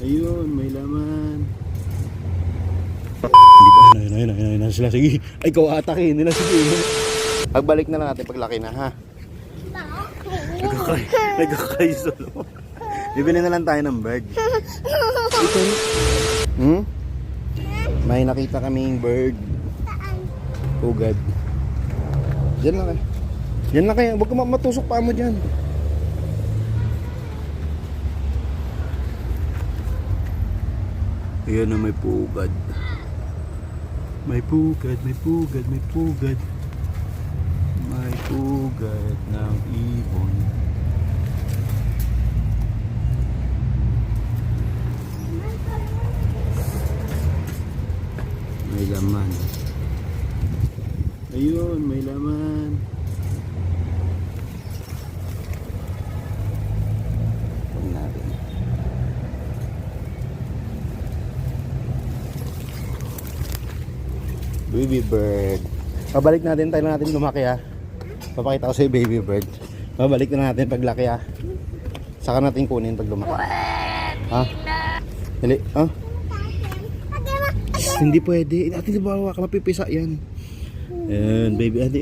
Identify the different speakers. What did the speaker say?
Speaker 1: Ayun, may laman. Hindi ba? Ayun, sila. Sige. Ay, ikaw atakin nila. Sige. Pagbalik na lang natin paglaki na, ha? Nagkakay solo. Bibili na lang tayo ng bird. Ito. May nakita kaming bird. Pugad. Diyan lang kayo. Diyan lang kayo. Huwag ka matusok pa mo dyan. Ayan na, may pugad. May pugad, may pugad, may pugad. May pugad ng ibon. May laman. Ayun, may laman. Huwag natin. Baby bird. Pabalik natin, tayo na natin lumaki, ha. Papakita ko sa'yo baby bird. Pabalik na natin paglaki, ha. Saka natin kunin pag lumaki. Ha? Dali, ha? Hindi pwede. Atin bawa ka, mapipisa yan. Ayan, baby. Adi.